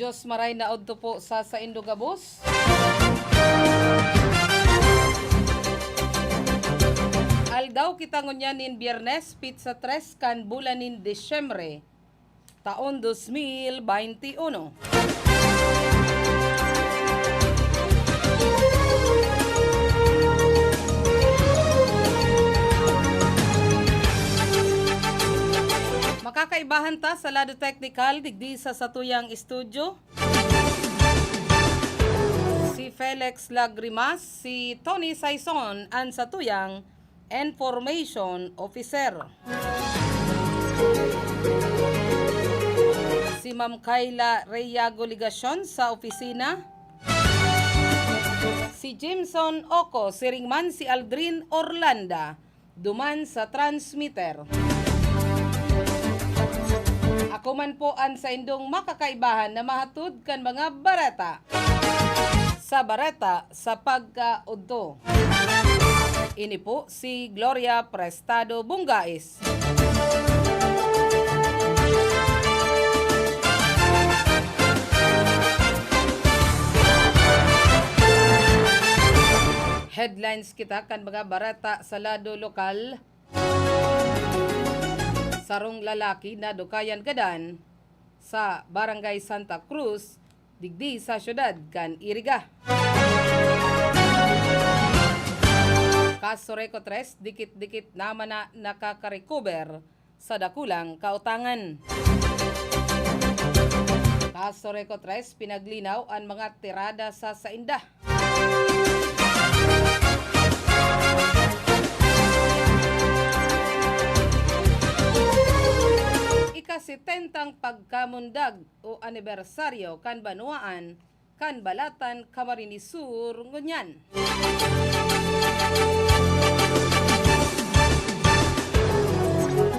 Diyos maray na odto po sa Indogabos. Aldaw kita ngunyanin Biyernes, pizza 3 kan bulanin Desyembre, taon 2021. Makakaibahan ta sa lado technical digdi sa satuyang studio. Si Felix Lagrimas, si Tony Saison, ang satuyang Information Officer. Si Ma'am Kayla Reyago Ligasyon sa opisina. Si Jimson Oco, si Ringman, si Aldrin Orlanda, duman sa transmitter. Ako man po ang sa indong makakaibahan na mahatud kan mga bareta sa Pagka-Udto. Ini po si Gloria Prestado Bongais. Headlines kita kan mga bareta sa lado lokal. Sarong lalaki na dukayan gadan sa Barangay Santa Cruz, digdi sa syudad kan Iriga. Kaso Reko 3, dikit-dikit naman na nakaka-recover sa dakulang kautangan. Kaso Reko 3, pinaglinaw ang mga tirada sa sainda. Ikasitentang pagkamundag o anibersaryo kan Banuaan, kan Balatan, Camarines Sur, ngunyan.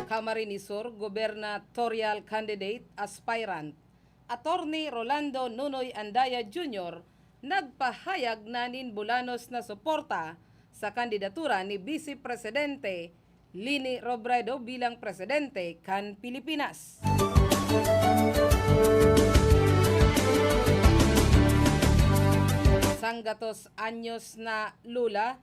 Camarines Sur Gubernatorial Candidate Aspirant Attorney Rolando Nunoy Andaya Jr. nagpahayag na ninbulanos na suporta sa kandidatura ni Vice Presidente Lini Robredo bilang presidente kan Pilipinas. Sanggatos anyos na lula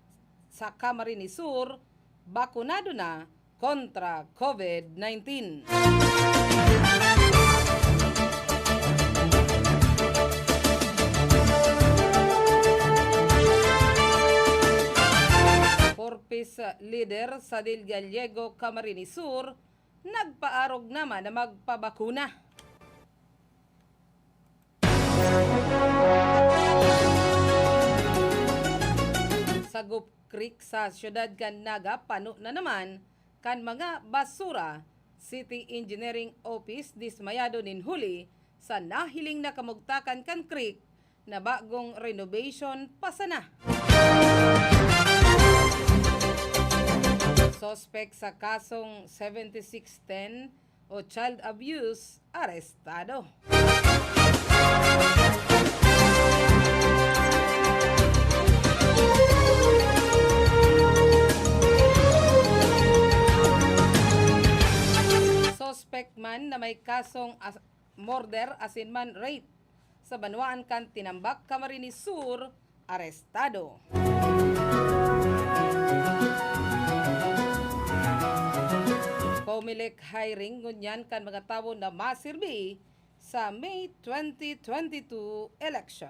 sa Camarines Sur, bakunado na kontra COVID-19. Porpis leader sa Del Gallego, Camarines Sur, nagpaarog naman na magpabakuna. Sa Gup Creek sa siyudad kan Naga, pano na naman kan mga basura. City Engineering Office dismayado nin huli sa nahiling na kamugtakan kan creek na bagong renovation pasana. Suspect sa kasong 7610 o child abuse, arestado. Suspect man na may kasong murder asinman rape sa Banuaan kan Tinambak, Camarines Sur, arestado. Comelec hiring ngunyan kan mga tao na masirbi sa May 2022 election.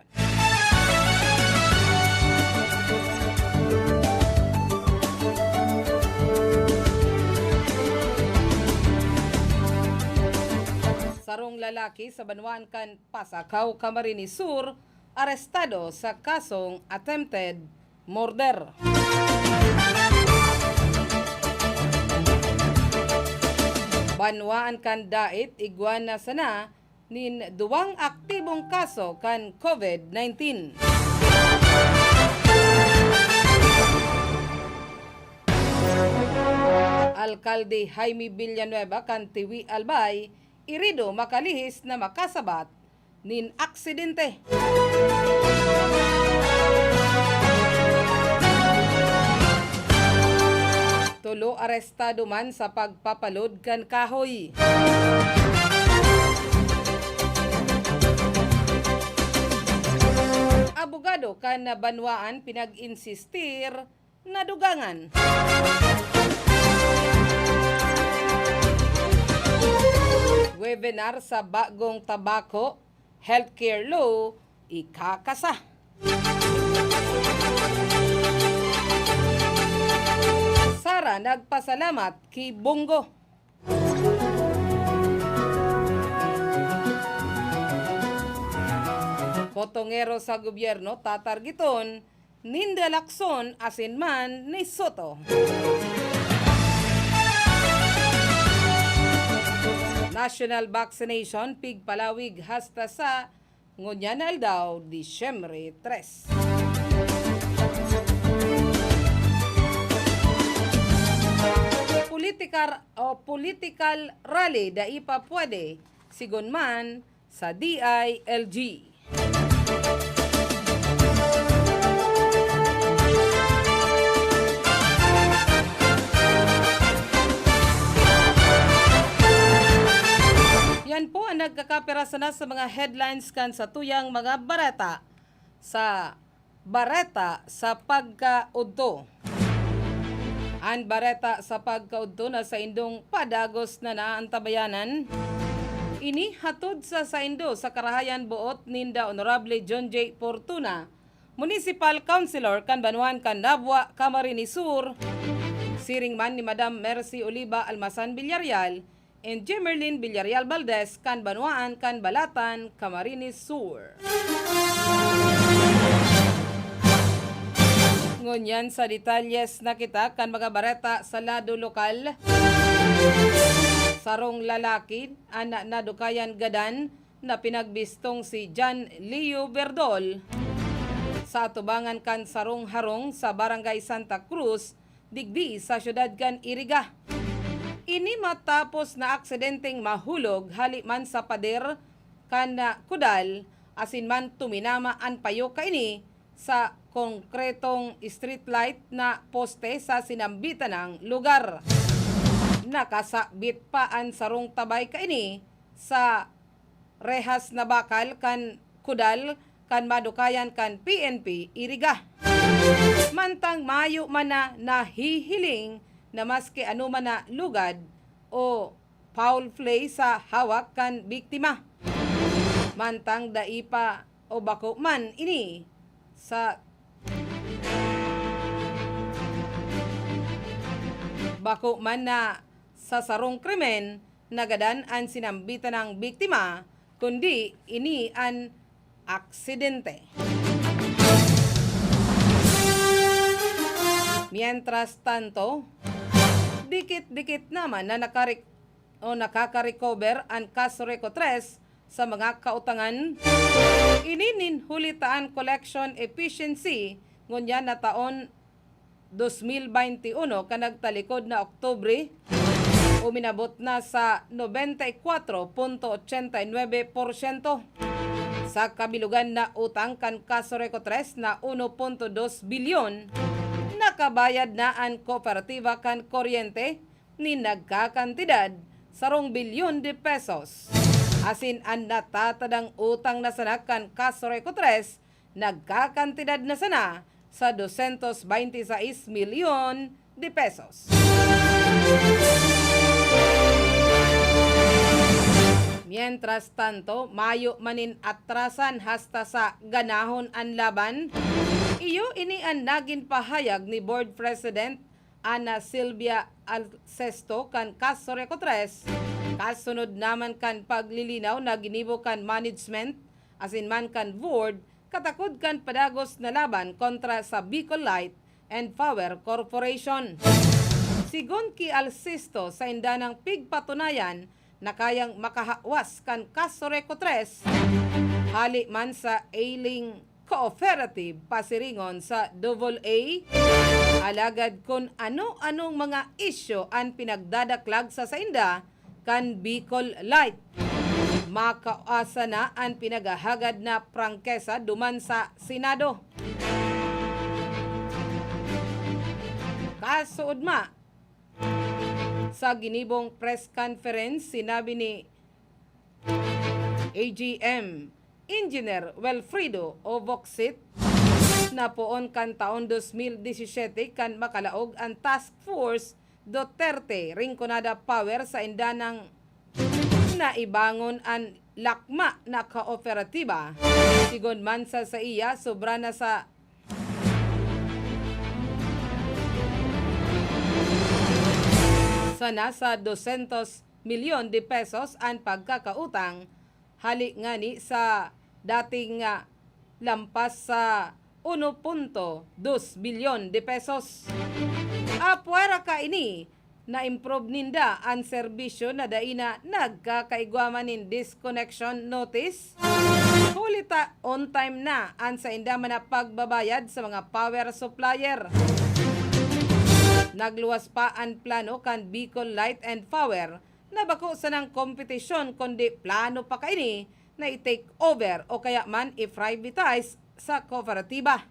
Sarong lalaki sa Banuaan kan Pasakaw, Camarines Sur, arestado sa kasong attempted murder. Banuaan kan Dait, Iguana sana, nin duwang aktibong kaso kan COVID-19. Alkalde Jaime Villanueva kan Tiwi Albay, irido makalihis na makasabat nin aksidente. Tulo arestado man sa pagpapalod kan kahoy. kan na banwaan pinag-insistir na dugangan. Webinar sa bagong tabako, healthcare law, ikakasa. Sara nagpasalamat kay Bongo. Kotongero sa gobyerno tatargiton nindalakson asin man ni Soto. National vaccination pigpalawig hasta sa ngunyanal daw Disyembre 3. Political rally da ipa pwede sigon man sa DILG. Yan po ang nagkakapirasa na sa mga headlines kan sa tuyang mga bareta sa Pagka-Udto. Ang bareta sa Pagka-Udto na sa indong padagos na naantabayanan. Ini hatod sa saindo sa Karahayan Buot ninda Honorable John J. Fortuna, Municipal Councilor kan Banuan kan Nabwa, Camarines Sur, siring man ni Madam Mercy Oliva Almasan Villarreal, and Jemerlin Villarreal Valdez kan Banuan kan Balatan, Camarines Sur. Ngunyan sa detalyes na kita kan mga bareta sa lado lokal. Sarong lalaki, anak na dukayan gadan na pinagbistong si John Leo Berdol sa atubangan kan sarong harong sa Barangay Santa Cruz, digdi sa syudad kan Iriga. Ini matapos na aksidenteng mahulog hali man sa pader kan kudal asin man tuminama an payo kaini sa konkretong street light na poste sa sinambitan ng lugar. Nakasabit pa ang sarong tabay kaini sa rehas na bakal kan kudal kan madukayan kan PNP Iriga. Mantang mayo man na nahihiling na maski anuman na lugad o foul play sa hawak kan biktima. Mantang daipa o bako man ini sa bako man na sa sarong krimen nagadan ang sinambitan ng biktima kundi ini an aksidente. Mientras tanto, dikit-dikit naman na nakaka-recover ang kaso Reco 3 sa mga kautangan. Ininin hulitaan collection efficiency ngunyan na taon 2021 kanagtalikod na Oktubre uminabot na sa 94.89%. Sa kabilugan na utang kan kaso Reco 3 na 1.2 bilyon, nakabayad na ang kooperatiba kan kuryente ni nagkakantidad sa 2 bilyon de pesos. Asin ang natatadang utang na sana kan kaso Reco 3 nagkakantidad na sana sa 226 milyon de pesos. Mientras tanto, mayo manin atrasan hasta sa ganahon ang laban. Iyo ini ang naging pahayag ni Board President Ana Silvia Alcesto kan kaso Reco 3. Kasunod naman kan paglilinaw na ginibo kan management asin man kan board katakod kan padagos na laban kontra sa Bicol Light and Power Corporation. Sigon ki Alcesto sa indanang pigpatunayan na kayang makahawas kan kaso Reco 3 hali man sa ailing cooperative pasiringon sa AA alagad kung ano-anong mga isyo ang pinagdadaklag sa sainda kan Bicol Light. Makaasa na ang pinagahagad na prangkesa duman sa Senado. Kasuod ma sa ginibong press conference, sinabi ni AGM Engineer Wilfredo Ovoxit Napoon kan taon 2017 kan makalaog ang Task Force Duterte ringkonada power sa indanang naibangon ang lakma na kooperatiba. Sigon man sa iya, sobra na sa nasa 200 milyon de pesos ang pagkakautang hali ngani sa dating lampas sa 1.2 bilyon de pesos. Apuera ka ini na improve ninda ang serbisyo na daina nagkakaigwaman in disconnection notice. Hulita on time na ang sa inda man na pagbabayad sa mga power supplier. Nagluwas pa ang plano kan Bicol Light and Power na bako sa ng kompetisyon kundi plano pa kaini na i-take over o kaya man i-privatize sa kooperatiba.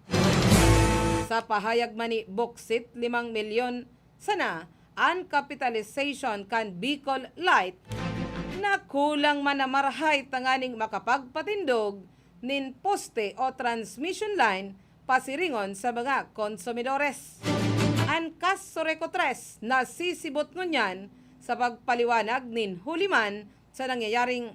Sa pahayag man ni Boksit 5 milyon sana ang capitalization kan Bicol Light na kulang man na marhay tanganing makapagpatindog nin poste o transmission line pasiringon sa mga konsumidores. Ang Kasoreko 3 na sisibot ngunyan sa pagpaliwanag nin huliman sa nangyayaring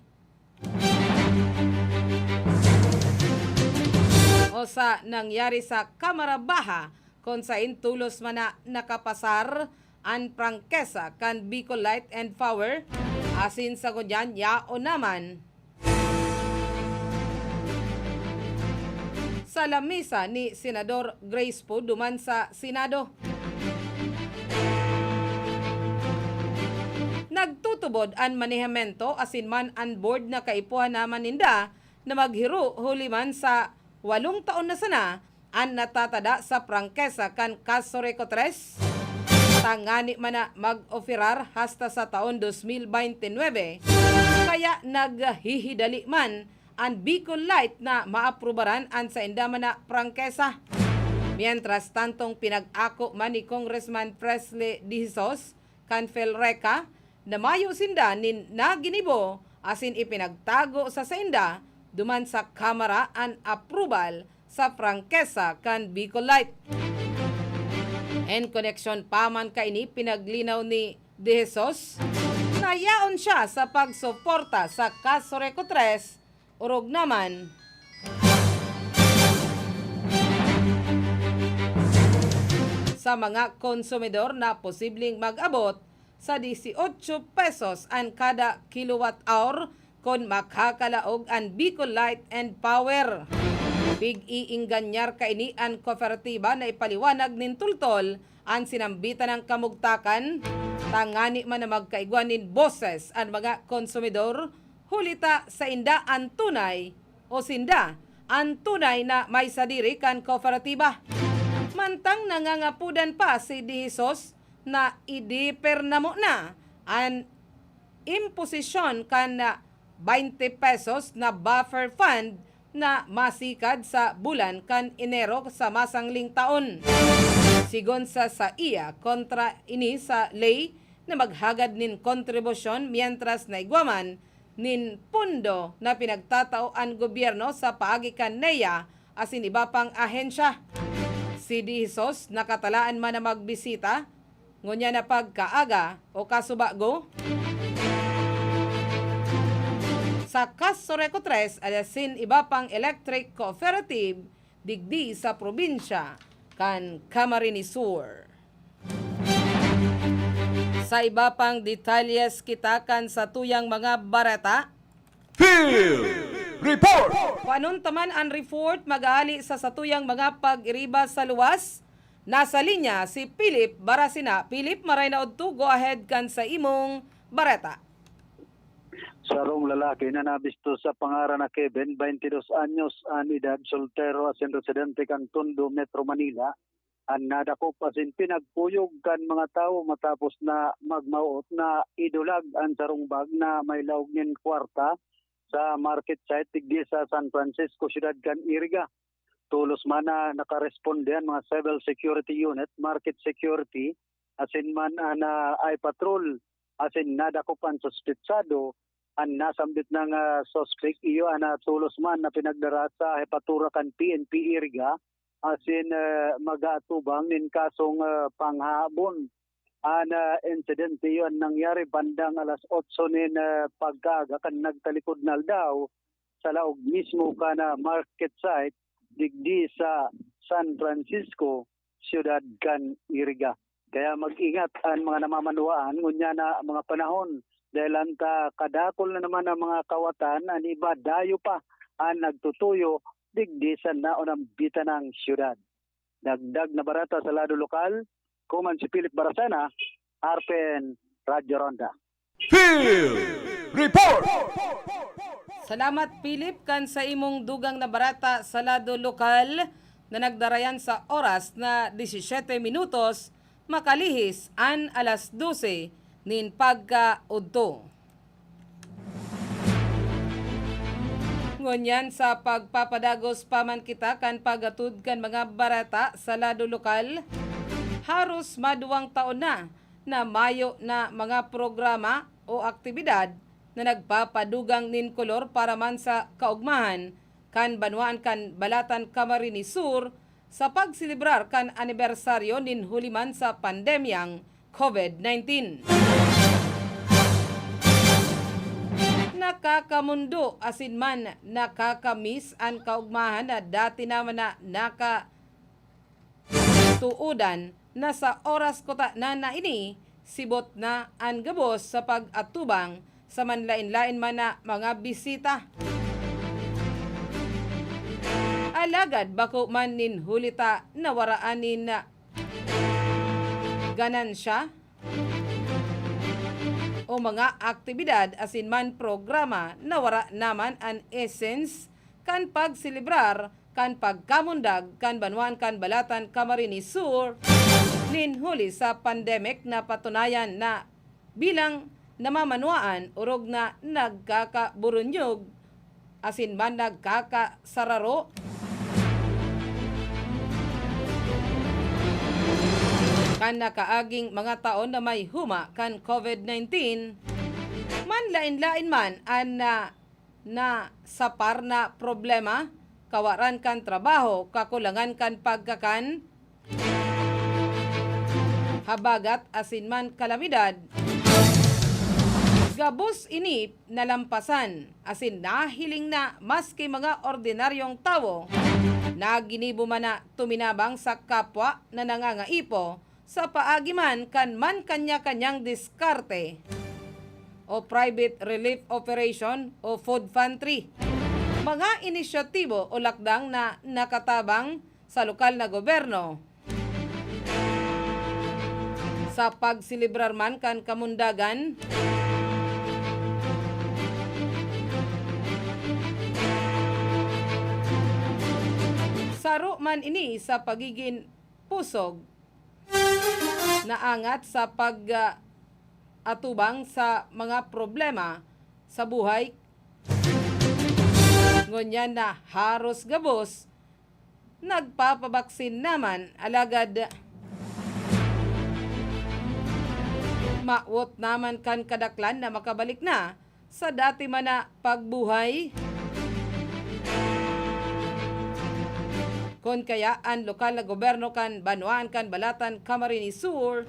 sa nangyari sa Kamara Baha kung sain tulos man na nakapasar ang prangkesa kan Bicol Light and Power asin sa kunyan yao naman sa lamisa ni Senador Grace Po duman sa Senado. Nagtutubod ang manehemento asin man ang board na kaipuhan naman ninda na maghiro huliman sa 8 taon na sana ang natatada sa prangkesa kan Kasoreko 3. Tangani man na mag-oferar hasta sa taon 2029 kaya naghihidali man ang Bicol Light na maaprubaran ang sa inda man na prangkesa. Mientras tantong pinag-ako man ni Congressman Presley Dizos kan Felreca na mayo sinda nin naginibo asin ipinagtago sa senda duman sa Kamara ang approval sa prangkesa kan Bicol Light. En connection paman kaini pinaglinaw ni De Jesus na yaon siya sa pagsuporta sa Kasoreko 3 urog naman sa mga konsumidor na posibleng mag-abot sa 18 pesos ang kada kilowatt hour kung makakalaog ang Bicol Light and Power. Big-iinganyar kaini ang kooperatiba na ipaliwanag nin tultol ang sinambitan ng kamugtakan. Tangani man na magkaigwan nin boses ang mga konsumidor hulita sa inda ang tunay o sinda ang tunay na may sadiri kan kooperatiba. Mantang nangangapudan pa si Di Jesus na idiper na mo na ang imposisyon kan na 20 pesos na buffer fund na masikad sa bulan kan Enero sa masangling taon. Sigon sa iya kontra ini sa ley na maghagad nin kontribusyon mientras na igwaman nin pundo na pinagtatao ang gobyerno sa paagi kan NEA asin iba pang ahensya. Si Di Jesus nakatalaan man na magbisita ngunya na pagkaaga o kasubago sa Kasoreko 3 alasin iba pang electric cooperative digdi sa probinsya kan Camarines Sur. Sa iba pang detalyes kita kan sa tuyang mga bareta. Field Report! Panon taman ang report mag-aali sa satuyang mga pag-iriba sa luwas. Nasa linya si Philip Barasina. Philip, maray na udto, go ahead kan sa imong bareta. Sarong lalaki na nabisto sa pangaran na Kevin, 22 anyos, an edad, soltero, asin residente kan Tondo, Metro Manila. Ang nadakop asin pinagpuyog kan mga tao matapos na magmaot na idulag ang sarong bag na may laog nin kwarta sa market site digdi sa San Francisco, siyudad kan Iriga. Tulos man na nakaresponde ang mga civil security unit, market security, asin man na ay patrol, asin nadakupan suspitsado, ang nasambit ng suspect iyo na tulos man na pinagdara sa hepatura kan PNP Iriga, asin mag-atubang nin kasong panghabon. An insidente yun nangyari bandang alas 8 nin pagkaaga kan nagtalikod na daw sa laog mismo ka na market site digdi sa San Francisco, siyudad kan Iriga. Kaya mag-ingat ang mga namamanuaan ngunya na mga panahon dahil anta kadakol na naman ang mga kawatan ang iba dayo pa ang nagtutuyo digdi sa naunang bita ng siyudad. Dagdag na barata sa lado lokal, kuman si Philip Barasana, RPN Radio Ronda. Field Report! Salamat Philip kan sa imong dugang na barata sa lado lokal na nagdarayan sa oras na 17 minutos makalihis an alas 12 nin Pagka-Udto. Ngunyan sa pagpapadagos paman kita kan pagatud kan mga barata sa lado lokal, haros maduwang taon na mayo na mga programa o aktibidad na nagpapadugang nin kolor para man sa kaugmahan kan banwaan kan Balatan Camarines Sur sa pagsilibrar kan anibersaryo nin huliman sa pandemyang COVID-19. Nakakamundo asin man nakakamiss ang kaugmahan na dati naman na nakatuudan na sa oras kota na ini sibot na ang gabos sa pag-atubang sa manlain-lain man na mga bisita. Alagad bako man nin hulita na waraanin na ganansya o mga aktibidad asin man programa na wara naman ang essence kan pagsilibrar kan pagkamundag kan banwan kan Balatan Camarines Sur nin huli sa pandemic na patunayan na bilang namamanuaan urog na nagkakaburunyog asin man nagkakasararo kan nakaaging mga taon na may huma kan COVID-19, man lain-lain man an na sapar na problema, kawaran kan trabaho, kakulangan kan pagkakan, habagat asin man kalamidad, gabos ini nalampasan, asin nahiling na maski mga ordinaryong tao, na ginibo man na tuminabang sa kapwa na nangangaipo, sa paagiman kan man kanya-kanyang diskarte o private relief operation o food pantry. Mga inisyatibo o lakdang na nakatabang sa lokal na gobyerno. Sa pagsilibrar man kan kamundagan, saro man ini sa pagiging pusog naangat sa pag-atubang sa mga problema sa buhay. Ngunyan na haros gabos, nagpapabaksin naman alagad maawot naman kan kadaklan na makabalik na sa dati man na pagbuhay. Kon kaya ang lokal na gobyerno kan banwaan kan Balatan Camarines Sur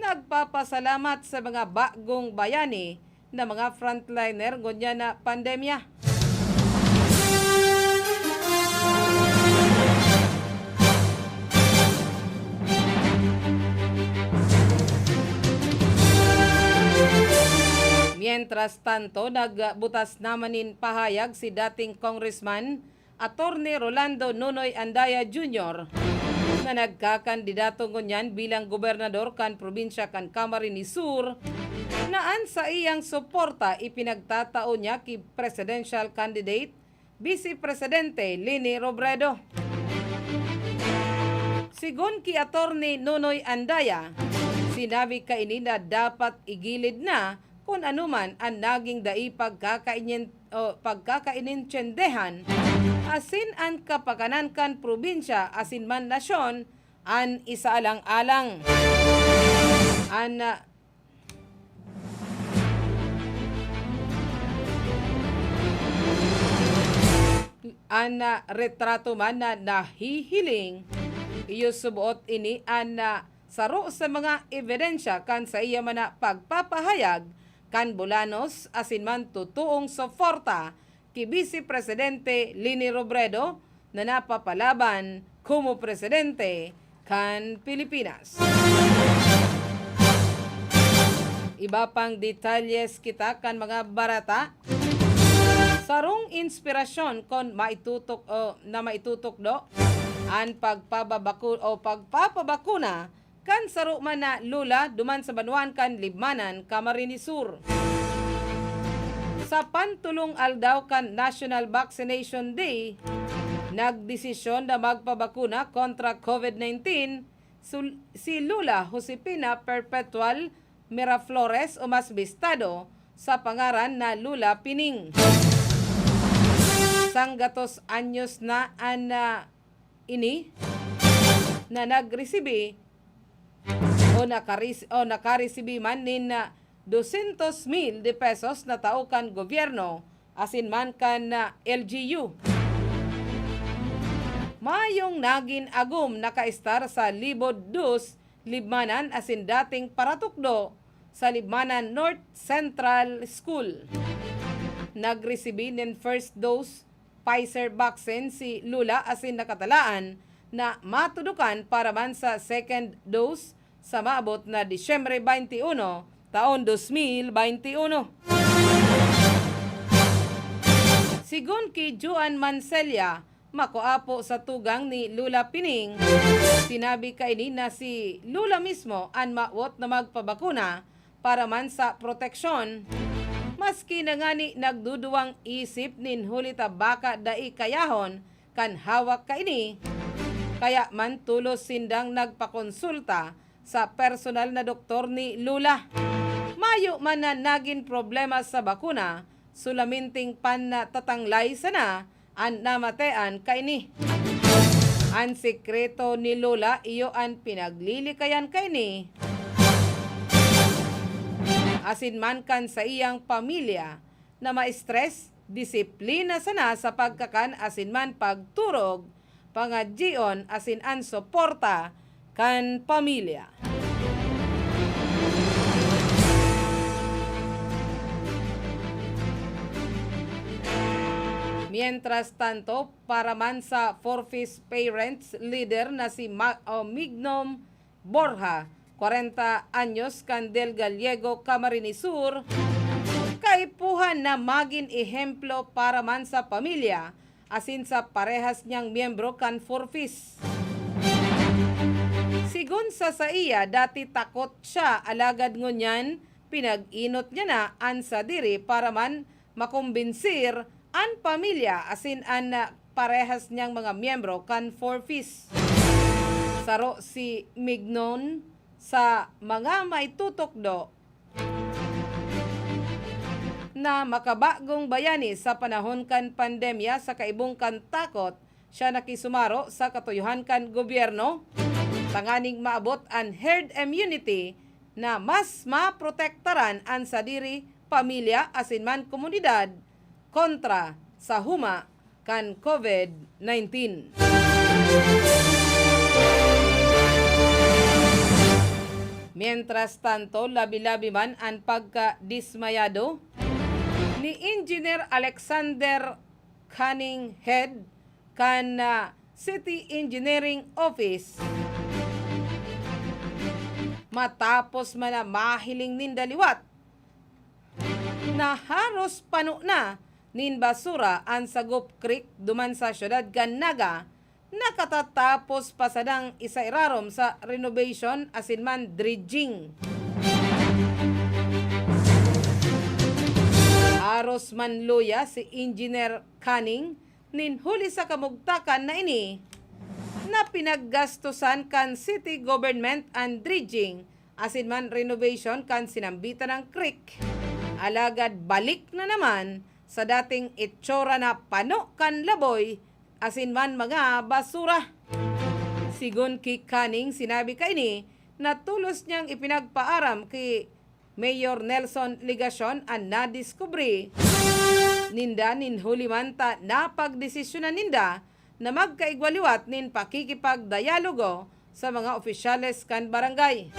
nagpapasalamat sa mga bagong bayani na mga frontliner ngunya na pandemya. Mientras tanto, nagbutas namanin pahayag si dating Congressman Attorney Rolando Nunoy Andaya Jr. na nagkakandidato ngunyan bilang gobernador kan probinsya kan Camarines Sur naan sa iyang suporta ipinagtatao niya ki presidential candidate Vice Presidente Lini Robredo. Sigon ki Attorney Nunoy Andaya, sinabi kaini na dapat igilid na kung anuman ang naging dai pagkakainintyendehan asin ang kapakanan kan probinsya asin man nasyon an isaalang-alang. ana retrato man na nahihiling iyo subuot ini ana saro sa mga ebidensya kan sa iya man na pagpapahayag kan Bolanos asin man tutuong suporta ki Vice Presidente Lini Robredo na napapalaban como presidente kan Pilipinas. Iba pang detalles kita kan mga barata. Sarong inspirasyon kon maitutok do an pagpapabakuna kan saro man na lula duman sa banwan kan Libmanan, Camarines Sur. Sa pantulong aldaw kan National Vaccination Day, nagdesisyon na magpabakuna kontra COVID-19 si Lula Josefina Perpetual Miraflores o mas bistado sa pangaran na Lula Pining. Sanggatos anyos na ini na nagresibi o nakaresibi man nin na 200,000 de pesos na tao kan gobyerno asin man kan LGU. Mayong nagin agum nakaistar sa Libod 2 Libmanan asin dating paratukdo sa Libmanan North Central School. Nagresibi nin first dose Pfizer vaccine si Lula asin nakatalaan na matudukan para man sa second dose sa maabot na Disyembre 21 taon 2021. Sigun ki Juan Mancella, makoapo sa tugang ni Lula Pining, sinabi kaini na si Lula mismo ang maot na magpabakuna para man sa proteksyon. Maski na nga ni nagduduwang isip nin hulita baka dai kayahon kan hawak kaini, kaya man tulos sindang nagpakonsulta sa personal na doktor ni Lula. Mayo man na naging problema sa bakuna, sulaminting pan na tatanglay sana an namatean kaini. Ang sekreto ni Lula iyo ang pinaglilikayan kaini. Asin man kan sa iyang pamilya na ma-stress, disiplina sana sa pagkakan asin man pagturog, pangadjion asin an suporta kan pamilya. Mientras tanto, para man sa Forfis Parents leader na si Mignom Borja, 40 anyos, Candel Gallego, Camarines Sur, kaipuhan na maging ehemplo para man sa pamilya asin sa parehas niyang miyembro kan Forfis. Sigun sa iya, dati takot siya alagad ngunyan, pinag-inot niya na an sa diri para man makumbinsir an pamilya asin an parehas niyang mga miyembro kan Forfis. Saro si Mignon sa mga maitutukdo na makabagong bayani sa panahon kan pandemya sa kaibong kan takot, siya nakisumaro sa katuyuhan kan gobyerno tanganing maabot ang herd immunity na mas maprotektaran ang sadiri, pamilya asin man komunidad kontra sa huma kan COVID-19. Mientras tanto, labi-labi man ang pagka-dismayado ni Engineer Alexander Canning Head kan City Engineering Office matapos man na mahiling nindaliwat na haros pano na nin basura ang Sagup Creek duman sa syudad Ganaga, nakatatapos pa sadang isairarom sa renovation asin man dredging. Aros man luya si Engineer Canning nin huli sa kamugtakan na ini na pinaggastusan kan city government and dredging asin man renovation kan sinambitan ng creek. Alagad balik na naman sa dating itsura na pano kan laboy asin man mga basura. Sigun ki Canning, sinabi kaini na tulos niyang ipinagpaaram kay Mayor Nelson Ligacion ang nadiskubre ninda nin hulimanta na pagdesisyonan ninda na magkaigwaliwat nin pakikipagdialogo sa mga opisyales kan barangay.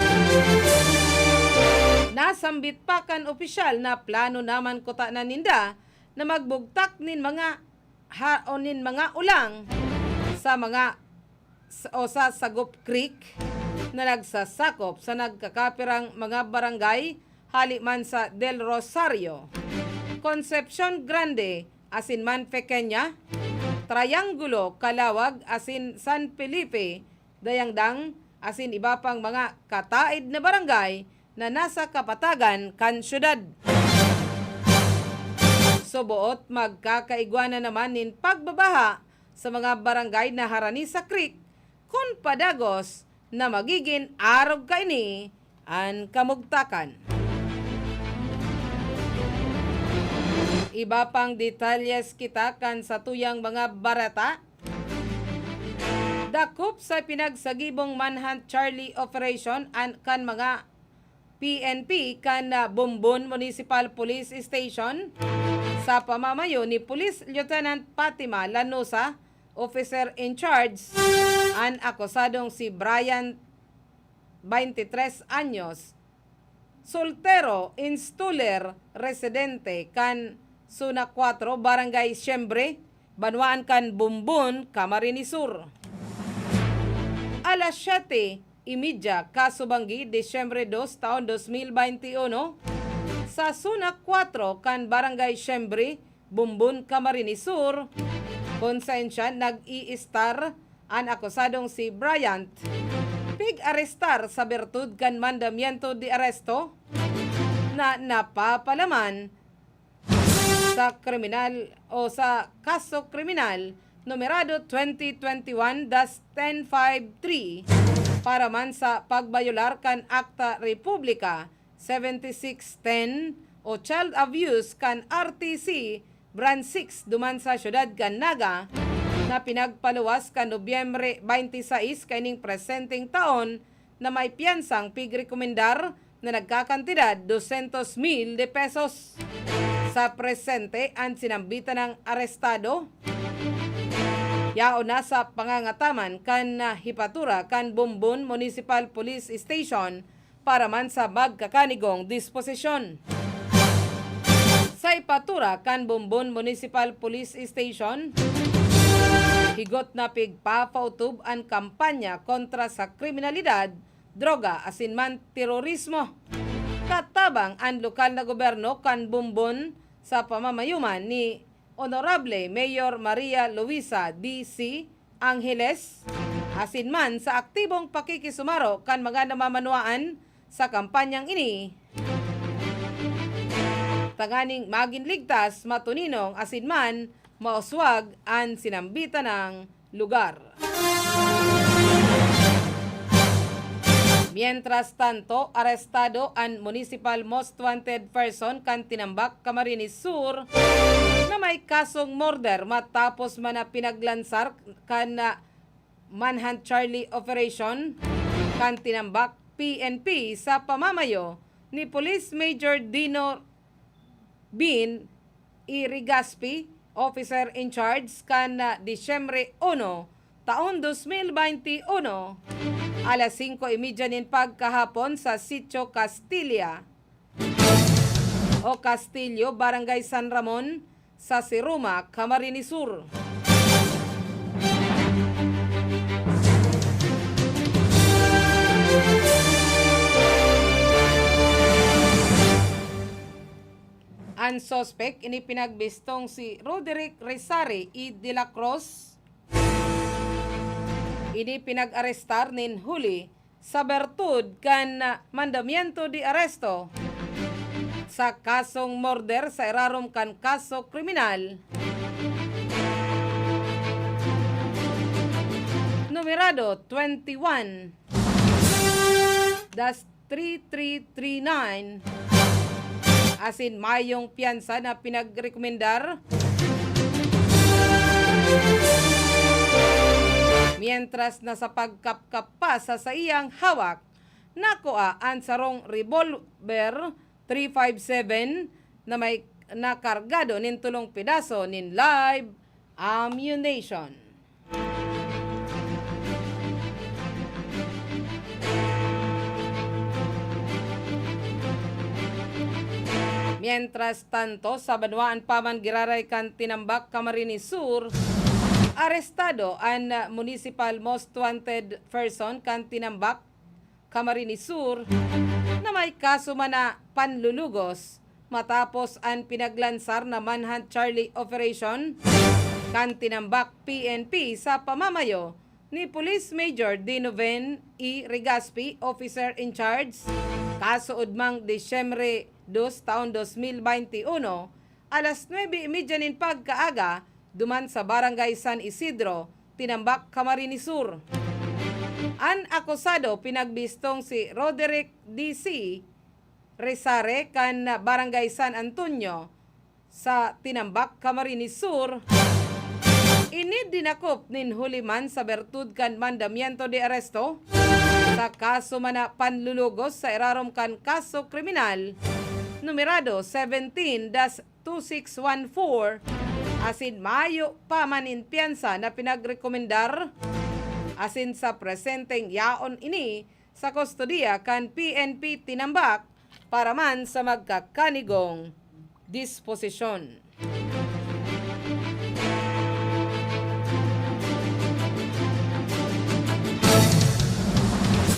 Nasambit pa kan opisyal na plano naman kota na ninda na magbugtak nin mga ulang sa mga sa Sagop Creek na nagsasakop sa nagkakapirang mga barangay haliman sa Del Rosario, Concepcion Grande, asin man Pequeña, Triangulo, Calawag, asin San Felipe, Dayangdang, asin iba pang mga kataid na barangay na nasa kapatagan kan syudad. Subuot magkakaigwana naman nin pagbabaha sa mga barangay na harani sa creek kung padagos na magiging arog kaini ang kamugtakan. Iba pang detalyes kita kan sa tuyang mga Bareta. Dakop sa pinagsagibong Manhunt Charlie Operation kan mga PNP kan Bumbun Municipal Police Station sa pamamayo ni Police Lieutenant Fatima Lanusa, officer in charge, ang akusadong si Brian, 23 anyos, soltero, installer, residente kan Suna 4, Barangay Siyembre, Banwaan kan Bumbun, Camarines Sur. Alas 7:30 Kasubanggi, Disyembre 2, taon 2021, sa Suna 4 kan Barangay Siyembre, Bumbun, Camarines Sur, konsensya nag-i-star ang akusadong si Bryant pig-arestar sa bertud kan mandamiento de aresto na napapalaman sa kriminal o sa kaso kriminal numerado 2021-1053 para man sa pagbayolar kan Akta Republika 7610 o child abuse kan RTC Brand 6 duman sa syudad kan Naga na pinagpaluwas kan Nobyembre 26 kaining presenteng taon na may piyansang pigrekomendar na nagkakantidad 200,000 de pesos. Sa presente ang sinambitan ng arestado yao na sa pangangataman kan hipatura kan Bumbun Municipal Police Station para man sa magkakanigong disposisyon. Sa ipatura kan Bumbun Municipal Police Station, higot na pigpapautub ang kampanya kontra sa kriminalidad, droga, asin man terorismo. Katabang ang lokal na gobyerno kan Bumbun sa pamamayuman ni Honorable Mayor Maria Luisa D.C. Angeles, asin man sa aktibong pakikisumaro kan mga namamanuaan sa kampanyang ini. Tanganing maging ligtas, matuninong, asin man mauswag ang sinambitan ng lugar. Mientras tanto, arestado ang municipal most wanted person kan Tinambak, Camarines Sur na may kasong murder matapos man na pinaglansar kan Manhunt Charlie Operation kan Tinambak PNP sa pamamayo ni Police Major Dino Bin Iriga, officer in charge kan Disyembre 1, taon 2021, alas 5:30 nin pagkahapon sa Sitio Castilla o Castillo, Barangay San Ramon, sa Siruma, Camarines Sur. Ang suspect ini pinagbistong si Roderick Rizari E. de la Cruz. Ini pinag-arestar nin huli sa bertud kan mandamiento de aresto sa kasong murder sa irarom kan kaso kriminal numerado 21-3339, asin mayong piyansa na pinagrekomendar mientras nasa pagkapkap pa sa iyang hawak nakuha ang sarong revolver 357 na may nakargado nin tulong pedaso nin live ammunition. Mientras tanto, sa Banwaan Paman giraray kan tinambak Camarines Sur, arestado ang municipal most wanted person kan tinambak Camarines Sur na may kaso man na panlulugos matapos ang pinaglansar na Manhunt Charlie Operation kan tinambak PNP sa pamamayo ni Police Major Dinoven E. Regaspi, officer in charge, kaso udmang Disyembre 2 taon 2021, alas 9:30 nin pagkaaga, duman sa Barangay San Isidro, tinambak Camarines Sur. Ang akusado pinagbistong si Roderick D.C. Resare kan Barangay San Antonio sa tinambak Camarines Sur. Ini dinakop nin huliman sa bertud kan mandamiento de aresto sa kaso mana panlulugos sa irarom kan kaso kriminal numerado 17-2614 asin Mayo pa manin piyansa na pinagrekomendar asin sa presenteng yaon ini sa kustodiya kan PNP tinambak para man sa magkakanigong disposisyon.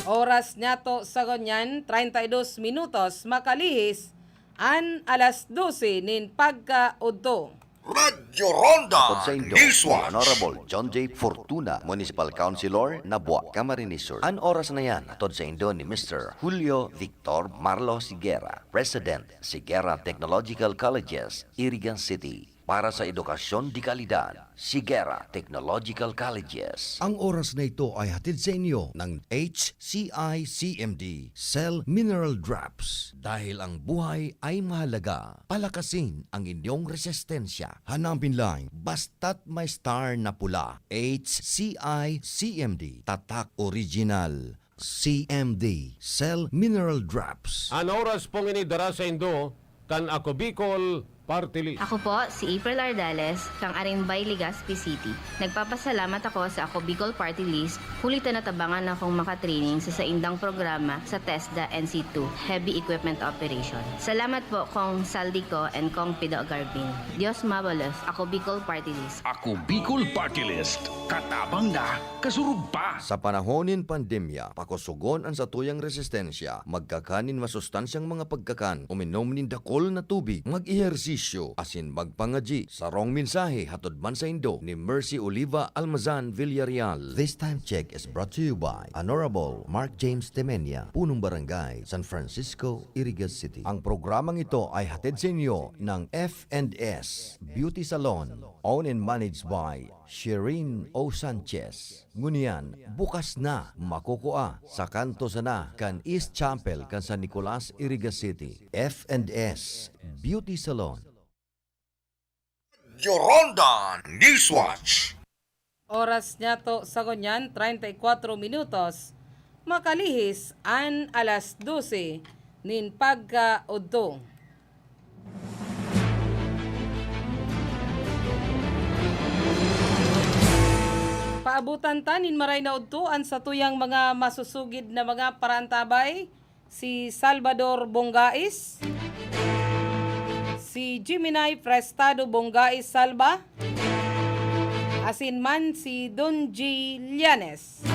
Oras niya to sa ganyan, 32 minutos, makalihis, an alas 12 nin Pagka-Udto. Radyo Ronda Sa Indo, Newswatch. Honorable John J. Fortuna, Municipal Councilor, Nabua, Camarines Sur. An oras na yan, tod sa Indo ni Mr. Julio Victor Marlo Sigera, President, Sigera Technological Colleges, Iriga City. Para sa edukasyon di kalidad, Sigera Technological Colleges. Ang oras na ito ay hatid sa inyo ng HCI-CMD Cell Mineral Drops. Dahil ang buhay ay mahalaga, palakasin ang inyong resistensya. Hanapin lang, basta't may star na pula. HCI-CMD Tatak Original CMD Cell Mineral Drops. Ang oras pong inidara sa Indo, kan ako Bicol Party List. Ako po, si April Ardales, kang Arimbay, Legazpi City. Nagpapasalamat ako sa Ako Bicol Party List, kulitan na tabangan akong makatraining sa saindang programa sa TESDA NC2, Heavy Equipment Operation. Salamat po kong Saldico and kong Pido Garbin. Dios mabalos, Ako Bicol Party List. Ako Bicol Party List. Katabang na, kasurug pa. Sa panahonin pandemya, pakusugon ang satuyang resistensya, magkakanin masustansyang mga pagkakan, uminom nin dakol na tubig, mag-ehersisyo, asin magpangaji. Sa rong mensahe hatod man sa Indo ni Mercy Oliva Almazan Villarreal. This time check is brought to you by Honorable Mark James Temenia, Punong Barangay, San Francisco, Iriga City. Ang programang ito ay hatid sa inyo ng F&S Beauty Salon, owned and managed by Shireen O. Sanchez. Ngunyan, bukas na makukuha sa kanto sana kan East Chapel kan San Nicolas, Iriga City. F&S Beauty Salon. Radyo Ronda Newswatch. Oras niya to sa ganyan, 34 minutos, makalihis, an alas 12 nin Pagka-Udto. Paabutan tanin maray na udto ang sa tuyang mga masusugid na mga parantabay, si Salvador Bongais, si Jiminay Prestado Bongais Salva, asin man si Don G. Llanes.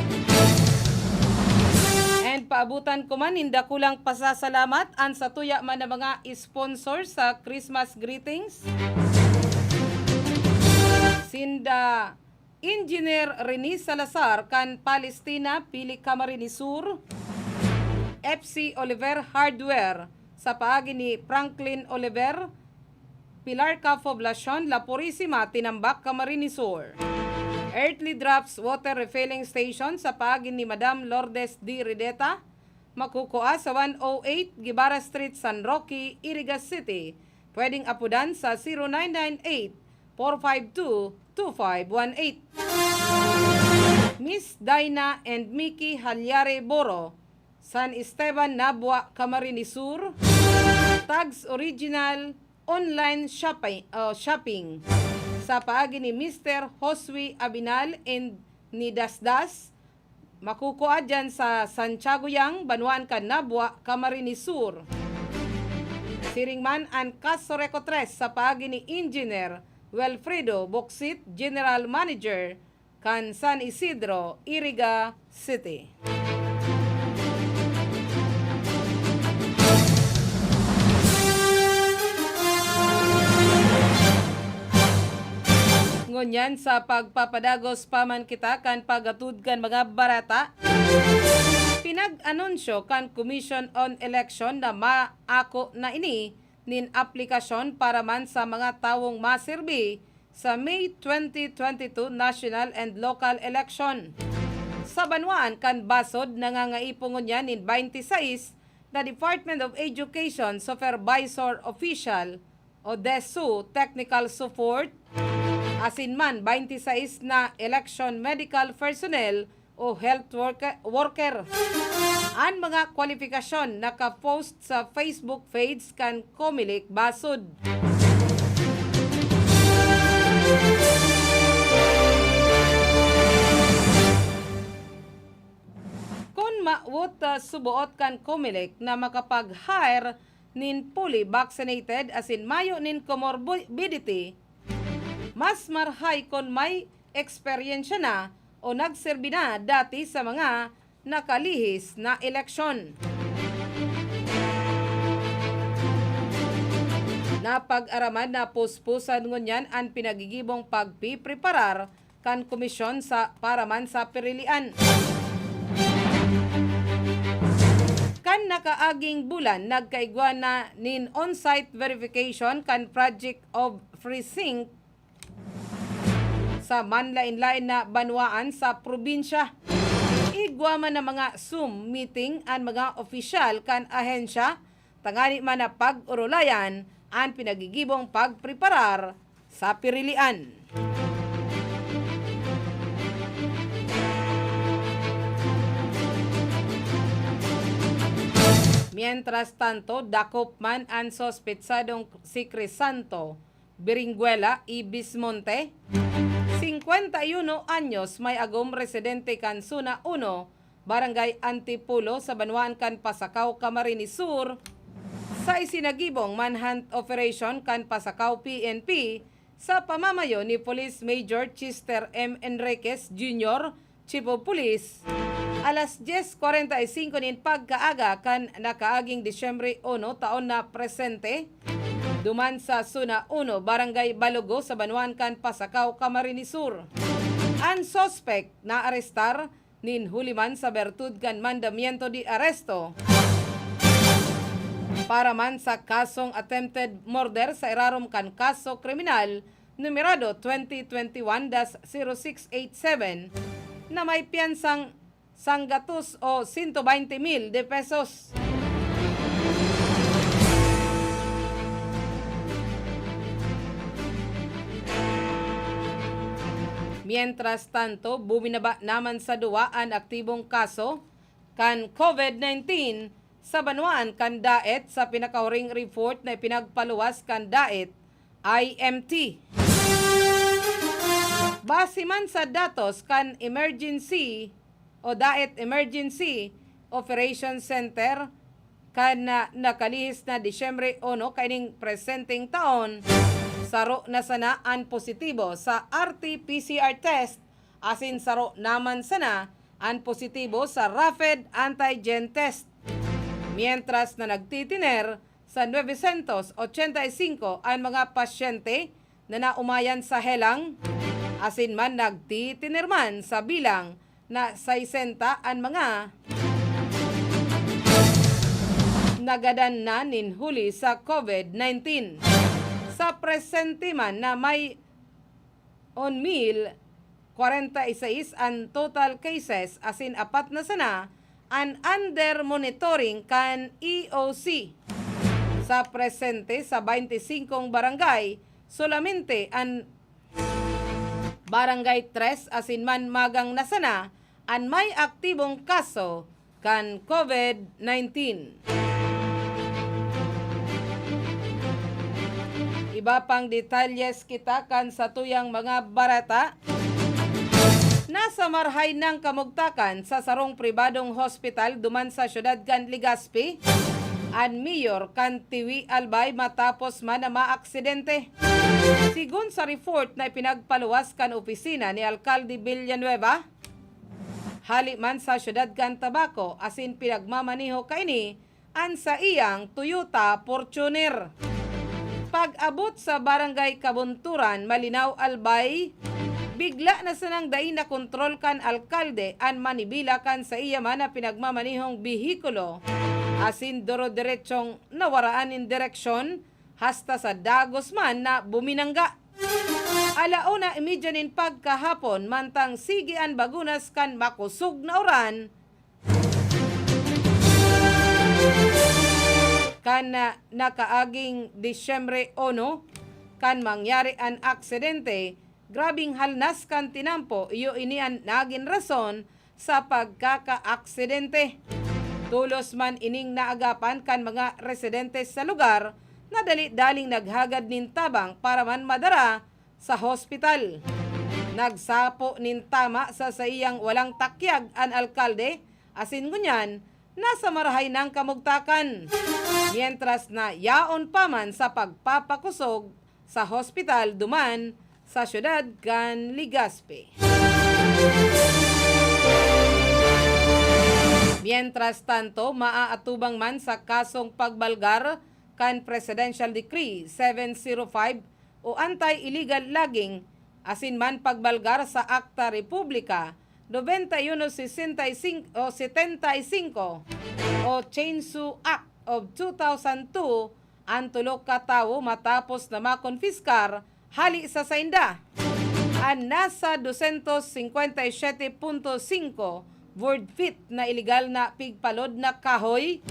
And paabutan ko man, inda kulang pasasalamat ang sa tuya man na mga sponsor sa Christmas greetings. Sinda Engineer Rene Salazar kan Palestina, Pili Camarines Sur, FC Oliver Hardware sa paagi ni Franklin Oliver, Pilar Ca Poblacion, La Purisima, Tinambak, Camarines Sur. Earthly Drops Water Refilling Station sa paagi ni Madam Lourdes D. Rideta, makukuha sa 108 Guevara Street, San Roque, Iriga City. Pwedeng apudan sa 0998-452-2518. Miss Dina and Mickey Halyare Boro, San Esteban, Nabua, Camarines Sur. Tags Original online shopping sa paagi ni Mr. Josue Abinal and ni Dasdas makukuha dyan sa Santiago Yang, Banuan Canabua, Camarines Sur. Siringman ang kaso rekotres sa paagi ni Engineer Wilfredo Boxit, General Manager kan San Isidro, Iriga City. Ngunyan sa pagpapadagos paman kita kan pagatud kan mga barata, pinag-anunsyo kan Commission on Election na maako na ini nin aplikasyon para man sa mga tawong maserbi sa May 2022 National and Local Election. Sa Banuan kan basod nangangaipungon yan nin 26 na Department of Education Supervisor Official o DESU Technical Support asin man 26 na election medical personnel o health worker. Ang mga kwalifikasyon naka-post sa Facebook page kan Comelec Basod. Kung mawot subuot kan Comelec na makapag-hire nin fully vaccinated asin mayo nin comorbidity, mas marhay kung may eksperyensya na o nagserbi na dati sa mga nakalihis na eleksyon. Napag-araman na puspusan ngunyan ang pinagigibong pagpipreparar kan komisyon sa paraman sa pirilian. Kan nakaaging bulan, nagkaigwa na nin on-site verification kan Project of Precinct sa manlain-lain na banwaan sa probinsya. Igwa man na mga Zoom meeting ang mga opisyal kan ahensya, tangani man na pag-urulayan ang pinagigibong pagpreparar sa pirilian. Mientras tanto, dakop man ang sospetsadong si Crisanto Biringuela y Bismonte, 51 anyos, may agom residente kan Suna 1, Barangay Antipulo sa Banuan kan Pasakaw, Camarines Sur, sa isinagibong manhunt operation kan Pasakaw PNP sa pamamayo ni Police Major Chester M. Enriquez Jr., Chief of Police, alas 10:45 nin pagkaaga kan nakaaging Disyembre 1 taon na presente, duman sa Suna 1, Barangay Balogo sa Banuan kan Pasakaw, Camarines Sur. Ang suspect na arestar nin huliman sa bertud kan mandamiento di arresto para man sa kasong attempted murder sa irarom kan kaso kriminal numerado 2021-0687 na may piyansang sanggatos o 120,000 de pesos. Mientras tanto, buminaba naman sa duwa ang aktibong kaso kan COVID-19 sa Banuan kan Daet sa pinakahuring report na pinagpaluwas kan Daet IMT. Base man sa datos kan emergency o Daet Emergency Operation Center kan nakalihis na Disyembre 1 kaining presenteng taon, saro na sana ang positibo sa RT-PCR test asin saro naman sana ang positibo sa rapid antigen test. Mientras na nagtitiner sa 985 ang mga pasyente na naumayan sa helang, asin man nagtitiner man sa bilang na 60 ang mga nagadan na ninhuli sa COVID-19. Sa presente man na may 1,046 ang total cases asin apat na sana ang under monitoring kan EOC. Sa presente sa 25 barangay, solamente ang Barangay 3 asin man magang nasana ang may aktibong kaso kan COVID-19. iba pang detalyes kita kan sa tuyang mga barata. Nasa marhay ng kamugtakan sa sarong pribadong hospital duman sa syudad kan Legazpi. An mayor kan Tiwi Albay matapos man na maaksidente. Sigun sa report na pinagpaluwas kan opisina ni Alcalde Villanueva, hali man sa syudad kan Tabaco asin pinagmamaniho kaini an sa iyang Toyota Fortuner. Pag-abot sa barangay Kabunturan, Malinaw, Albay, bigla na sanang dain na kontrol kan alkalde an manibila kan sa iya man na pinagmamanihong bihikulo. Asin doro-diretsong nawaraan in direksyon hasta sa dagos man na buminangga. Alauna imidyanin pagkahapon mantang sigian bagunas kan makusog na oran kan nakaaging Disyembre 1 kan mangyari an aksidente. Grabing halnas kan tinampo iyo inian naging rason sa pagkaka-aksidente. Tulos man ining naagapan kan mga residente sa lugar na dali-daling naghagad nin tabang para man madara sa hospital. Nagsapo nin tama sa iyang walang takyag an alkalde asin ngunyan nasa marahay ng kamugtakan. Mientras na yaon pa man sa pagpapakusog sa hospital duman sa syudad kan Legazpi. Mientras tanto, maaatubang man sa kasong pagbalgar kan Presidential Decree 705 o anti-illegal logging asin man pagbalgar sa Akta Republika 9165 o 75 o Chainsaw Act of 2002 ang tulok ka tawo matapos na makonfiskar hali sa sainda. Ang nasa 257.5 word feet na illegal na pigpalod na kahoy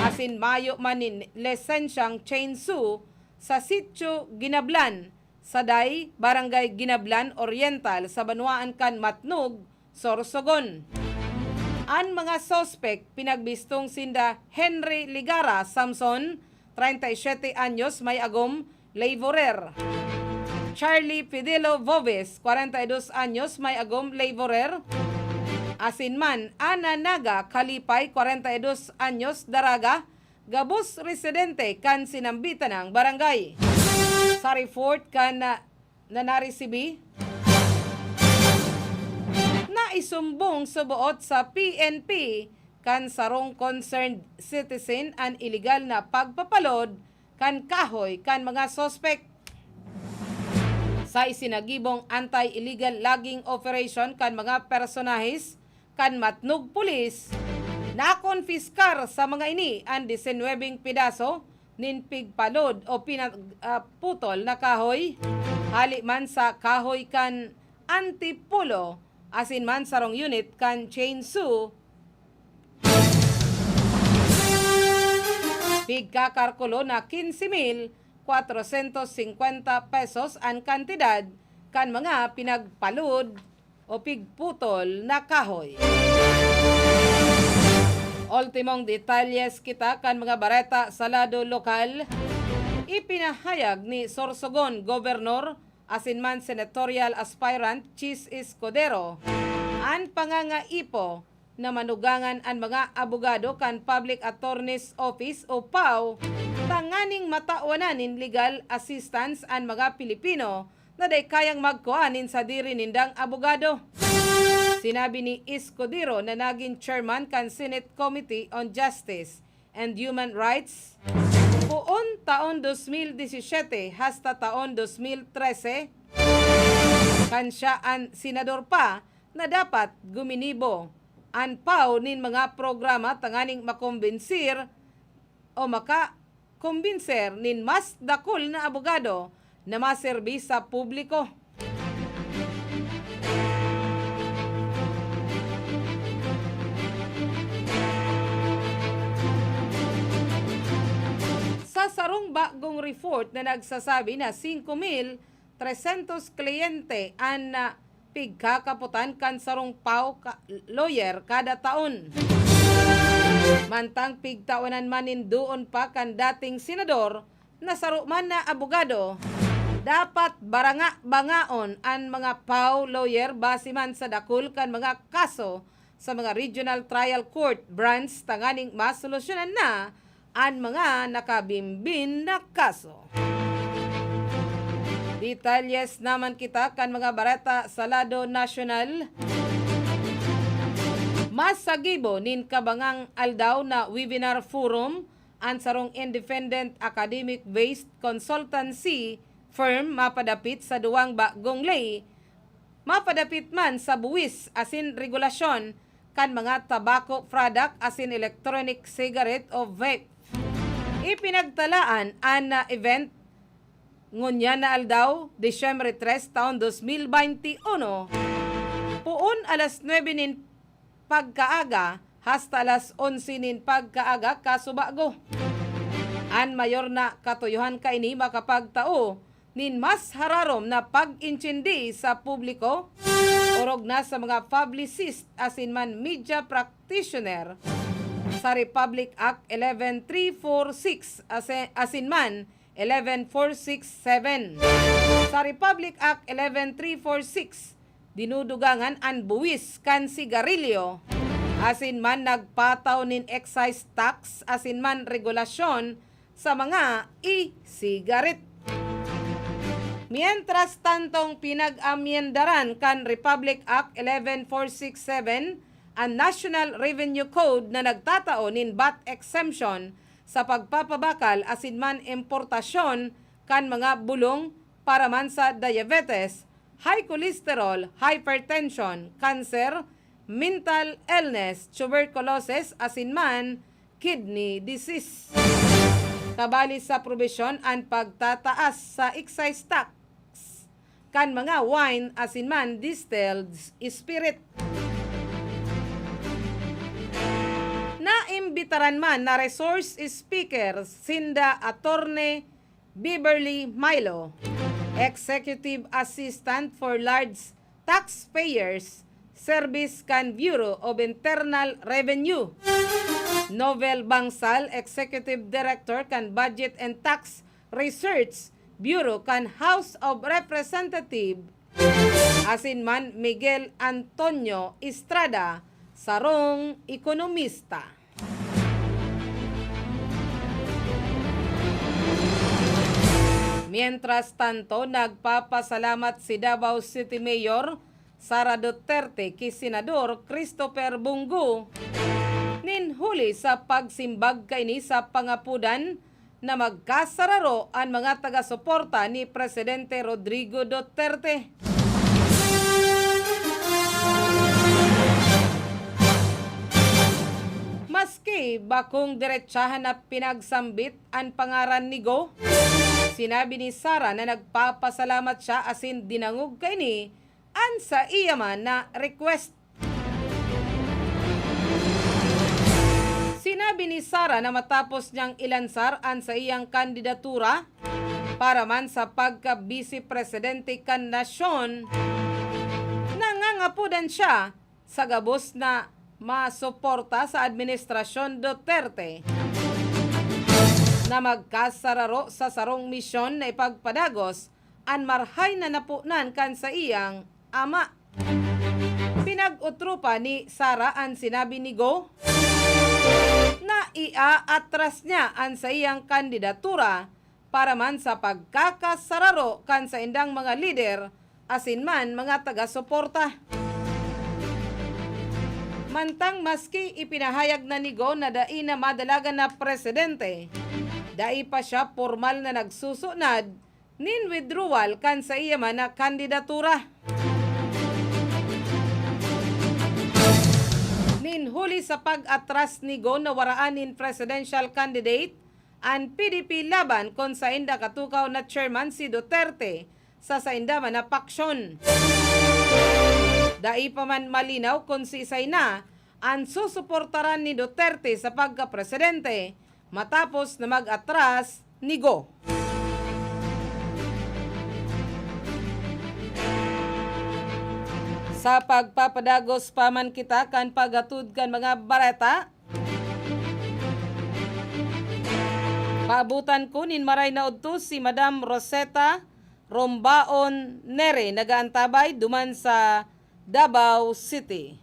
asin mayo manin lisensyang chainsaw sa sitio Ginablan, Saday, Barangay Ginablan Oriental sa Banwaan kan Matnog, Sorsogon. Ang mga sospek pinagbistong sinda Henry Ligara Samson, 37 anyos, may agom laborer. Charlie Fidelo Voves, 42 anyos, may agom laborer. Asinman Ana Naga Kalipay, 42 anyos, daraga, gabos residente kan sinambitan ng barangay. Sa report kan nanarisibi na isumbong subuot sa PNP kan sarong concerned citizen an illegal na pagpapalod kan kahoy kan mga sospek. Sa isinagibong anti-illegal logging operation kan mga personahis kan Matnog Pulis, nakonfiskar sa mga ini ang 19 pidaso nin pigpalod o pinagputol na kahoy, hali man sa kahoy kan antipulo, asin man sarong unit kan chainsaw. Pigkakarkulo na 15,450 pesos ang kantidad kan mga pinagpalod o pigputol na kahoy. Ultimong detalyes kita kan mga bareta sa lado lokal. Ipinahayag ni Sorsogon Governor asinman senatorial aspirant Chis Escudero ang pangangaipo na manugangan ang mga abogado kan Public Attorney's Office o PAO tanganing matauanan legal assistance ang mga Pilipino na day kayang magkuhanin sa diri nindang abogado. Sinabi ni Escudero na naging chairman kan Senate Committee on Justice and Human Rights puon taon 2017 hasta taon 2013 kan siya ang senador pa na dapat guminibo ang PAO nin mga programa tanganing makumbensir o makakumbinser nin mas dakol na abogado na maserbi sa publiko. Sa sarong bagong report na nagsasabi na 5,300 kliyente ang pigkakaputan kan sarong PAO lawyer kada taon. Mantang pigtawanan manin doon pa kan dating senador na saro man na abogado Dapat bangaon ang mga PAW lawyer base man sa dakul kan mga kaso sa mga regional trial court branch tanganing masolusyonan na ang mga nakabimbin na kaso. Detalyes naman kita kan mga bareta sa lado nasyonal. Mas sagibo nin kabangang aldaw na webinar forum ang sarong independent academic-based consultancy firm mapadapit sa duwang bagong lay, mapadapit man sa buwis asin regulasyon kan mga tobacco product asin electronic cigarette o vape. Ipinagtalaan ang event ngunya na aldaw, Disyembre 3, taon 2021, puon alas 9 nin pagkaaga hasta alas 11 nin pagkaaga kasubago. An mayor na katuyuhan kaini makapagtao nin mas hararom na pag-intindi sa publiko orog na sa mga publicist asin man media practitioner sa Republic Act 11346 asin man 11467. Sa Republic Act 11346 dinudugangan ang buwis kan sigarilyo asin man nagpataw nin excise tax asin man regulasyon sa mga e-cigarette. Mientras tantong pinag-amyendaran kan Republic Act 11467 ang National Revenue Code na nagtatao nin VAT exemption sa pagpapabakal asin man importasyon kan mga bulong para man sa diabetes, high cholesterol, hypertension, cancer, mental illness, tuberculosis asin man kidney disease. Kabali sa probisyon ang pagtataas sa excise tax kan mga wine asin man distilled spirit. Naimbitaran man na resource speaker sinda Attorney Beverly Milo, Executive Assistant for Large Taxpayers Service kan Bureau of Internal Revenue, Novel Bangsal, Executive Director kan Budget and Tax Research Bureau kan House of Representatives, asin man Miguel Antonio Estrada, sarong ekonomista. Mientras tanto, nagpapasalamat si Davao City Mayor Sara Duterte kay Senador Christopher Bungo nin huli sa pagsimbag kaini sa pangapudan na magkasararo ang mga taga-suporta ni Presidente Rodrigo Duterte. Maski bakong diretsahan na pinagsambit ang pangaran ni Go, sinabi ni Sara na nagpapasalamat siya asin dinangog kaini an sa iya man na request. Sinabi ni Sara na matapos niyang ilansar ang sa iyang kandidatura para man sa pagka-vice presidente kan nasyon, nangangapudan siya sa gabos na masuporta sa administrasyon Duterte na magkasararo sa sarong misyon na ipagpadagos ang marhay na napunan kan sa iyang ama. Pinag-utrupa ni Sara ang sinabi ni Go na iaatras niya ang sa iyang kandidatura para man sa pagkakasararo kan sa indang mga lider asin man mga taga-suporta. Mantang maski ipinahayag na ni Go na dai na madalagan na presidente, dai pa siya formal na nagsusunad nin withdrawal kan sa iya man na kandidatura. Nin huli sa pag-atras ni Go na waraanin presidential candidate ang PDP laban kon sa inda katukaw na chairman si Duterte sa inda man na paksyon. Dai pa man malinaw kung si isay na ang susuportaran ni Duterte sa pagka-presidente matapos na mag-atras ni Go. Sa pagpapadagos paman kita kan pagatud kan mga bareta, paabutan ko nin maray na udto si Madam Rombaon Nere nagaantabay duman sa Davao City.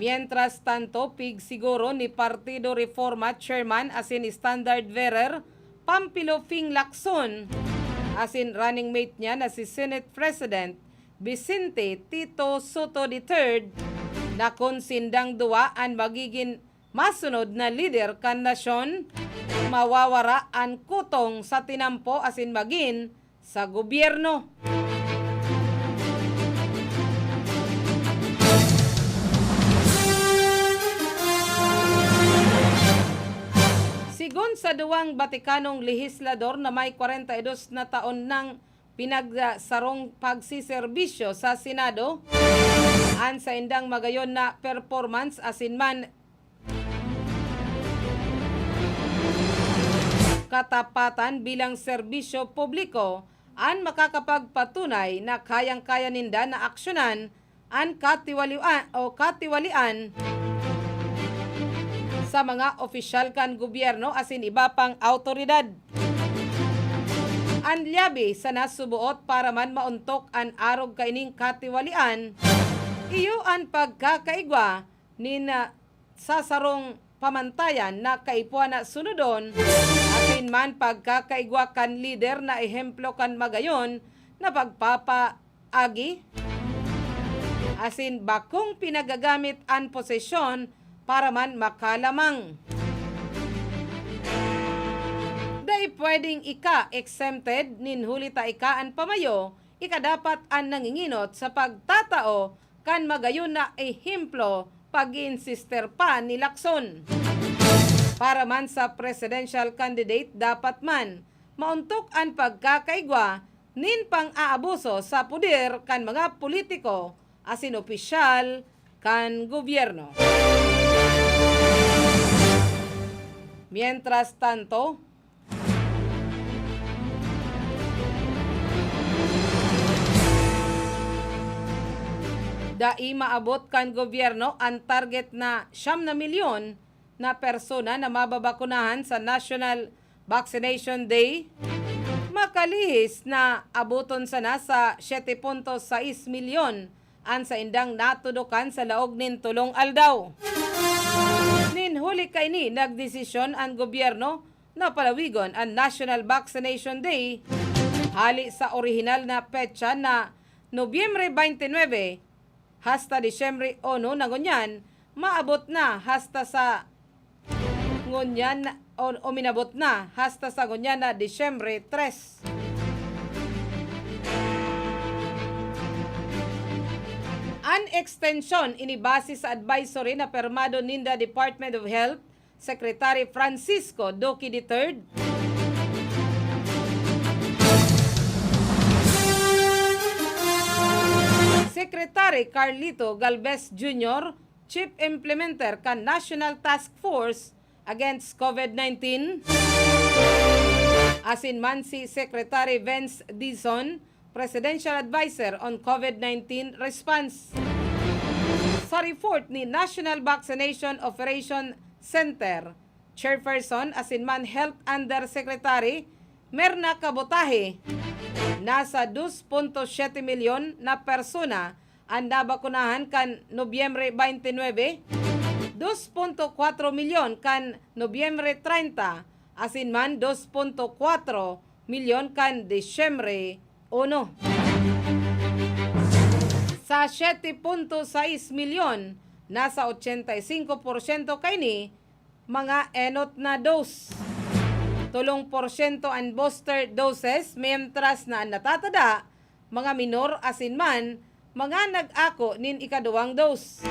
Mientras tanto, pig siguro ni Partido Reforma Chairman asin Standard Bearer Pampilo Fing Lacson asin running mate niya na si Senate President Vicente Tito Soto III na konsindang duwa ang magiging masunod na leader kan nasyon mawawara ang kutong sa tinampo asin magin sa gobyerno. Sigon sa duwang Batikanong lehislador na may 42 na taon ng pinagsarong pagsiserbisyo sa Senado, an sa indang magayon na performance asinman katapatan bilang serbisyo publiko, an makakapagpatunay na kayang-kaya ninda na aksyonan ang katiwalian sa mga opisyal kan gobyerno asin iba pang autoridad. Ang liyabi sa nasubuot para man mauntok ang arog kaining katiwalian, iyo ang pagkakaigwa ni na sasarong pamantayan na kaipuan na sunodon asin man pagkakaigwa kan leader na ehemplo kan magayon na pagpapaagi asin bakong pinagagamit ang posisyon para man makalamang. Dahil pwedeng exempted nin hulita ang pamayo, dapat ang nanginginot sa pagtatao kan magayon na ehemplo pag-insister pa ni Lacson. Para man sa presidential candidate, dapat man mauntok ang pagkakaigwa nin pang-aabuso sa puder kan mga politiko asin opisyal kan gobyerno. Mientras tanto, dai maabot kan gobyerno ang target na 9 na milyon na persona na mababakunahan sa National Vaccination Day, makalihis na abuton sana sa 7.6 milyon ang sa indang natudukan sa laog nin tulong aldaw. Huli kay ni nagdesisyon ang gobyerno na palawigon ang National Vaccination Day hali sa orihinal na petsa na Nobyembre 29 hasta Disyembre 1 na ngunyan maabot na hasta sa ngunyan o minabot na hasta sa ngunyan na Disyembre 3. An extension inibase sa advisory na permado ninda Department of Health Secretary Francisco Duque III Secretary Carlito Galvez Jr., Chief Implementer kan National Task Force Against COVID-19 asin man si Secretary Vince Dizon, Presidential Advisor on COVID-19 Response. Sa report ni National Vaccination Operation Center, Chairperson asinman Health Undersecretary Merna Kabotahe, nasa 2.7 milyon na persona ang nabakunahan kan Nobyembre 29, 2.4 milyon kan Nobyembre 30, asinman 2.4 milyon kan Disyembre 1. Sa 7.6 milyon, nasa 85% kay ni mga enot na dose. 3% ang booster doses, mientras na natatada, mga minor asinman, mga nag-ako nin ikaduwang dose.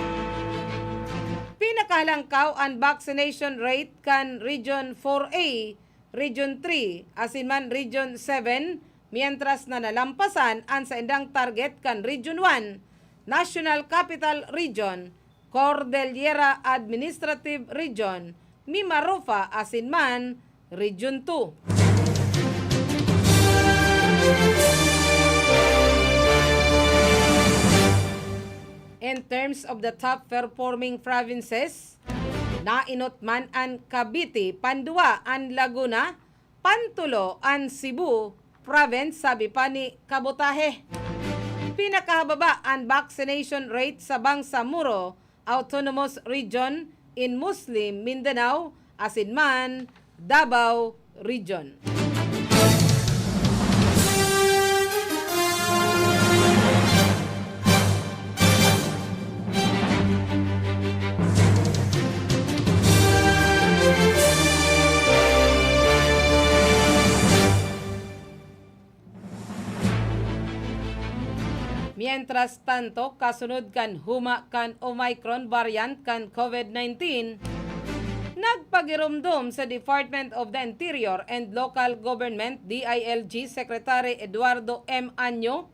Pinakahalangkaw ang vaccination rate kan Region 4A, Region 3, asinman Region 7, mientras na nalampasan ang sa indang target kan Region 1, National Capital Region, Cordillera Administrative Region, Mimaropa asinman Region 2. In terms of the top performing provinces, Nainot man an Cavite, Pandua an Laguna, Pantulo an Cebu province, sabi pa ni Kabutahe. Pinakahababa ang vaccination rate sa Bangsamoro Autonomous Region in Muslim Mindanao, asinman Davao Region. Mientras tanto, kasunod kan huma kan Omicron variant kan COVID-19, nagpagirumdum sa Department of the Interior and Local Government DILG Secretary Eduardo M. Anyo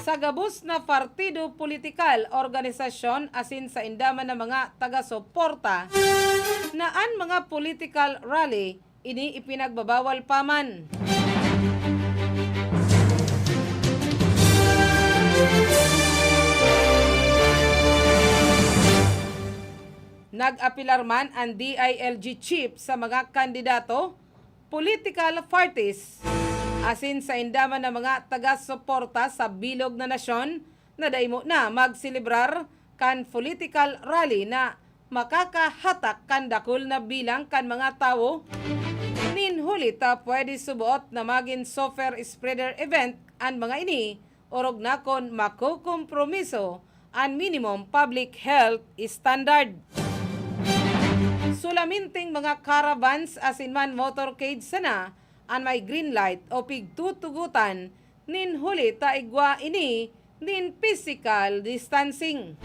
sa gabus na partido politikal, organisasyon asin sa indaman ng mga taga-suporta na ang mga political rally ini ipinagbabawal pa man. Nag-apilar man ang DILG chief sa mga kandidato, political parties, asin sa indaman ng mga taga-suporta sa bilog na nasyon na daimo na magsilibrar kan political rally na makakahatak kan dakul na bilang kan mga tao. Ninhuli ta pwede subuot na maging software spreader event ang mga ini orog na kon makukompromiso ang minimum public health standard. Sulaminting mga caravans asinman motorcade sana ang may green light o pigtutugutan nin huli taigwa ini nin physical distancing.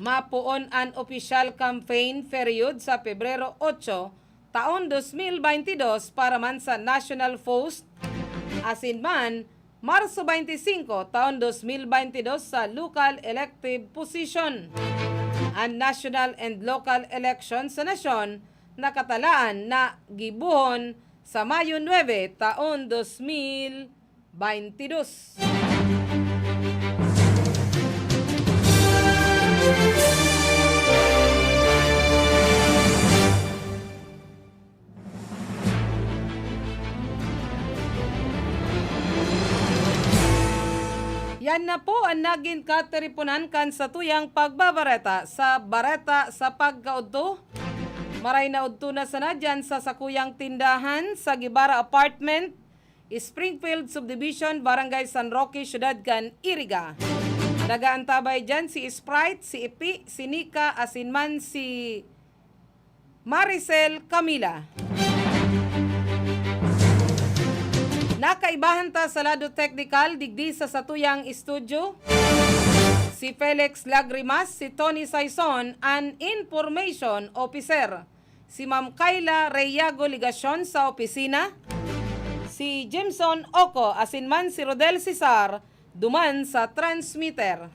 Mapuon ang official campaign period sa Pebrero 8 taon 2022 para man sa National Post asinman Marso 25 taon 2022 sa local elective position. Ang national and local elections sa nasyon nakatalaan na gibuhon sa Mayo 9 taon 2022. Yan na po ang naging kateripunan kan sa tuyang pagbabareta sa Bareta sa Pagka-Udto. Maray na udto na sana dyan sa sakuyang tindahan sa Gibara Apartment, Springfield Subdivision, Barangay San Roque, Syudad kan Iriga. Nagaantabay dyan si Sprite, si Ipi, si Nika, asinman si Maricel Camila. Nakaibahan ta sa lado technical digdi sa satuyang studio. Si Felix Lagrimas, si Tony Saison, an information officer. Si Ma'am Kayla Reyago Ligasyon sa opisina. Si Jimson Oko, asinman si Rodel Cesar, duman sa transmitter.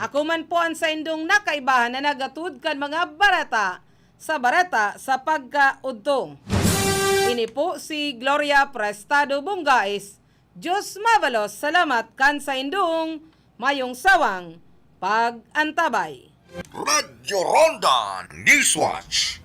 Ako man po ang sa indong nakaibahan na nagatud kan mga barata sa Pagka-Udto. Ini po si Gloria Prestado Bongais. Diyos mabalos, salamat kan sa indong mayong sawang pag-antabay. Radyo Ronda Newswatch.